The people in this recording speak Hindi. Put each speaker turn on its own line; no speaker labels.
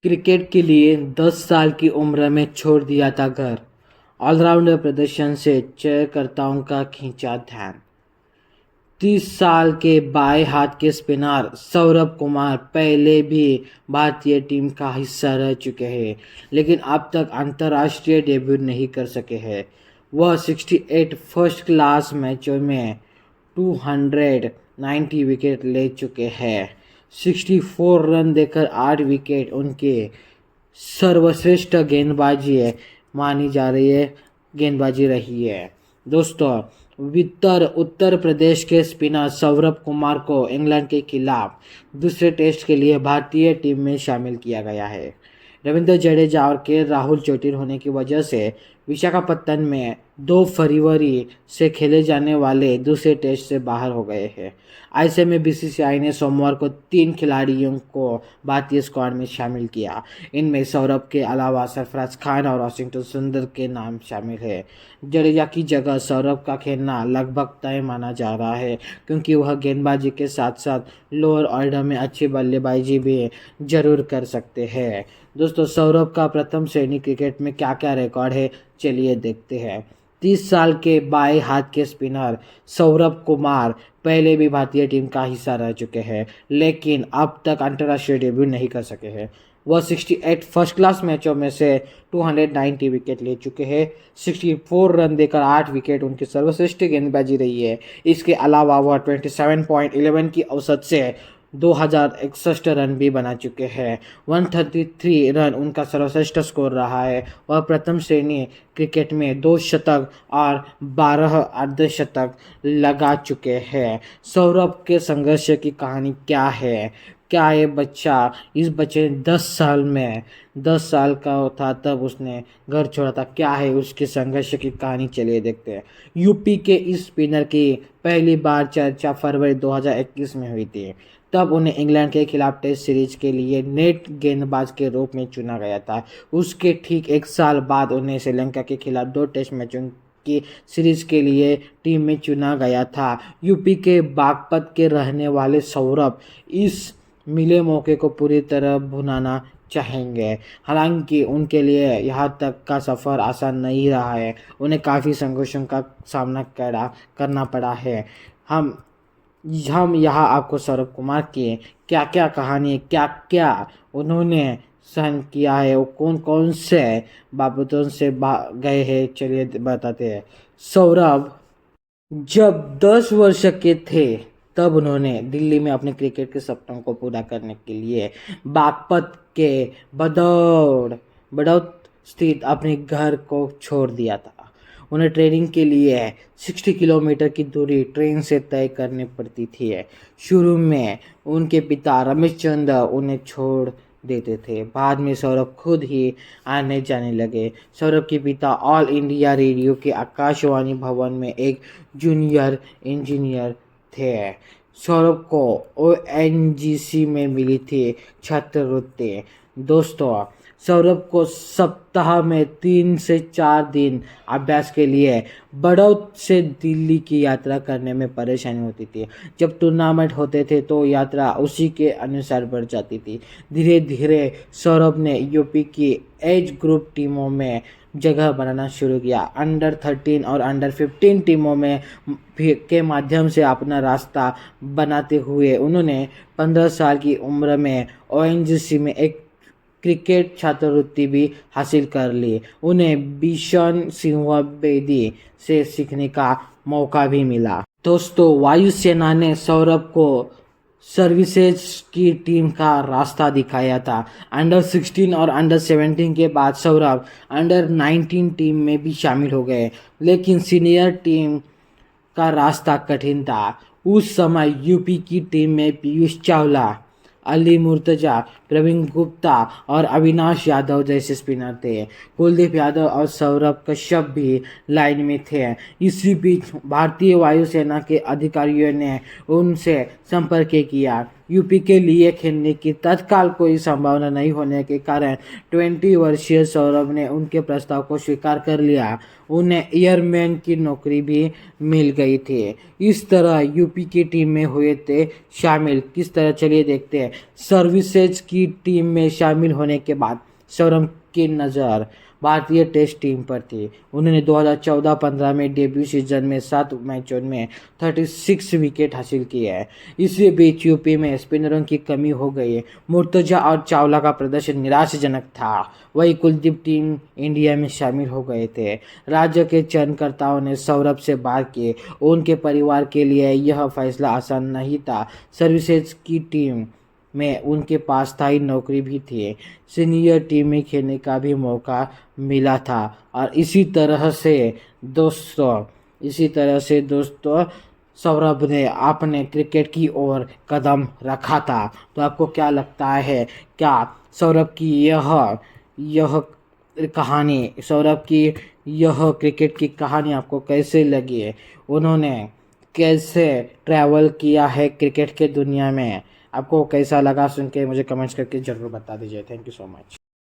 क्रिकेट के लिए 10 साल की उम्र में छोड़ दिया था घर। ऑलराउंडर प्रदर्शन से चयनकर्ताओं का खींचा ध्यान। 30 साल के बाएं हाथ के स्पिनर सौरभ कुमार पहले भी भारतीय टीम का हिस्सा रह चुके हैं, लेकिन अब तक अंतर्राष्ट्रीय डेब्यू नहीं कर सके हैं। वह 68 फर्स्ट क्लास मैचों में 290 विकेट ले चुके हैं। 64 रन देकर 8 विकेट उनके सर्वश्रेष्ठ गेंदबाजी मानी जा रही है गेंदबाजी रही है। दोस्तों, उत्तर प्रदेश के स्पिनर सौरभ कुमार को इंग्लैंड के खिलाफ दूसरे टेस्ट के लिए भारतीय टीम में शामिल किया गया है। रविंद्र जडेजा और के राहुल चोटिल होने की वजह से विशाखापत्तनम में 2 फरवरी से खेले जाने वाले दूसरे टेस्ट से बाहर हो गए हैं। ऐसे में बीसीसीआई ने सोमवार को 3 खिलाड़ियों को भारतीय स्क्वाड में शामिल किया। इनमें सौरभ के अलावा सरफराज खान और वाशिंगटन सुंदर के नाम शामिल है। जडेजा की जगह सौरभ का खेलना लगभग तय माना जा रहा है, क्योंकि वह गेंदबाजी के साथ साथ लोअर ऑर्डर में अच्छी बल्लेबाजी भी जरूर कर सकते हैं। दोस्तों, सौरभ का प्रथम श्रेणी क्रिकेट में क्या क्या रिकॉर्ड है, चलिए देखते हैं। 30 साल के बाएं हाथ के स्पिनर सौरभ कुमार पहले भी भारतीय टीम का हिस्सा रह चुके हैं, लेकिन अब तक अंतर्राष्ट्रीय डेब्यू नहीं कर सके हैं। वह 68 फर्स्ट क्लास मैचों में से 290 विकेट ले चुके हैं। 64 रन देकर 8 विकेट उनकी सर्वश्रेष्ठ गेंदबाजी रही है। इसके अलावा वह 27.11 की औसत से 2061 रन भी बना चुके हैं। 133 रन उनका सर्वश्रेष्ठ स्कोर रहा है। वह प्रथम श्रेणी क्रिकेट में 2 शतक और 12 अर्धशतक लगा चुके हैं। सौरभ के संघर्ष की कहानी क्या है? क्या इस बच्चे ने 10 साल का था तब उसने घर छोड़ा था। क्या है उसके संघर्ष की कहानी, चलिए देखते हैं। यूपी के इस स्पिनर की पहली बार चर्चा फरवरी 2021 में हुई थी। तब उन्हें इंग्लैंड के खिलाफ टेस्ट सीरीज के लिए नेट गेंदबाज के रूप में चुना गया था। उसके ठीक 1 साल बाद उन्हें श्रीलंका के खिलाफ 2 टेस्ट मैचों की सीरीज के लिए टीम में चुना गया था। यूपी के बागपत के रहने वाले सौरभ इस मिले मौके को पूरी तरह भुनाना चाहेंगे। हालांकि उनके लिए यहाँ तक का सफ़र आसान नहीं रहा है। उन्हें काफ़ी संघर्षों का सामना करना पड़ा है। हम यहाँ आपको सौरभ कुमार की क्या क्या कहानी, क्या क्या उन्होंने सहन किया है, वो कौन कौन से बाबतों से गए हैं, चलिए बताते हैं। सौरभ जब 10 वर्ष के थे तब उन्होंने दिल्ली में अपने क्रिकेट के सपनों को पूरा करने के लिए बागपत के बड़ौद स्थित अपने घर को छोड़ दिया था। उन्हें ट्रेनिंग के लिए 60 किलोमीटर की दूरी ट्रेन से तय करनी पड़ती थी। शुरू में उनके पिता रमेश चंद्र उन्हें छोड़ देते थे। बाद में सौरभ खुद ही आने जाने लगे। सौरभ के पिता ऑल इंडिया रेडियो के आकाशवाणी भवन में एक जूनियर इंजीनियर थे। सौरभ को ओएनजीसी में मिली थी छात्रवृत्ति। दोस्तों, सौरभ को सप्ताह में 3 से 4 दिन अभ्यास के लिए बड़ौद से दिल्ली की यात्रा करने में परेशानी होती थी। जब टूर्नामेंट होते थे तो यात्रा उसी के अनुसार बढ़ जाती थी। धीरे धीरे सौरभ ने यूपी की एज ग्रुप टीमों में जगह बनाना शुरू किया। अंडर 13 और अंडर 15 टीमों में के माध्यम से अपना रास्ता बनाते हुए उन्होंने 15 साल की उम्र में ओएनजीसी में एक क्रिकेट छात्रवृत्ति भी हासिल कर ली। उन्हें बिशन सिंह बेदी से सीखने का मौका भी मिला। दोस्तों, वायुसेना ने सौरभ को सर्विसेज की टीम का रास्ता दिखाया था। अंडर 16 और अंडर 17 के बाद सौरभ अंडर 19 टीम में भी शामिल हो गए, लेकिन सीनियर टीम का रास्ता कठिन था। उस समय यूपी की टीम में पीयूष चावला, अली मुर्तजा, प्रवीण गुप्ता और अविनाश यादव जैसे स्पिनर थे। कुलदीप यादव और सौरभ कश्यप भी लाइन में थे। इसी बीच भारतीय वायुसेना के अधिकारियों ने उनसे संपर्क किया। यूपी के लिए खेलने की तत्काल कोई संभावना नहीं होने के कारण 20 वर्षीय सौरभ ने उनके प्रस्ताव को स्वीकार कर लिया। उन्हें एयरमैन की नौकरी भी मिल गई थी। इस तरह यूपी की टीम में हुए थे शामिल। किस तरह, चलिए देखते हैं। सर्विसेज की टीम में शामिल होने के बाद सौरभ की नज़र भारतीय टेस्ट टीम पर थी। उन्होंने 2014-15 में डेब्यू सीजन में 7 मैचों में 36 विकेट हासिल किए हैं। इसी बीच यूपी में स्पिनरों की कमी हो गई। मुर्तजा और चावला का प्रदर्शन निराशाजनक था। वही कुलदीप टीम इंडिया में शामिल हो गए थे। राज्य के चयनकर्ताओं ने सौरभ से बात की। उनके परिवार के लिए यह फैसला आसान नहीं था। सर्विसेज की टीम में उनके पास स्थायी नौकरी भी थी। सीनियर टीम में खेलने का भी मौका मिला था। और इसी तरह से दोस्तों सौरभ ने अपने क्रिकेट की ओर कदम रखा था। तो आपको क्या लगता है, क्या सौरभ की यह क्रिकेट की कहानी आपको कैसे लगी है? उन्होंने कैसे ट्रैवल किया है क्रिकेट के दुनिया में? आपको कैसा लगा सुन के मुझे कमेंट्स करके ज़रूर बता दीजिए। Thank you so much.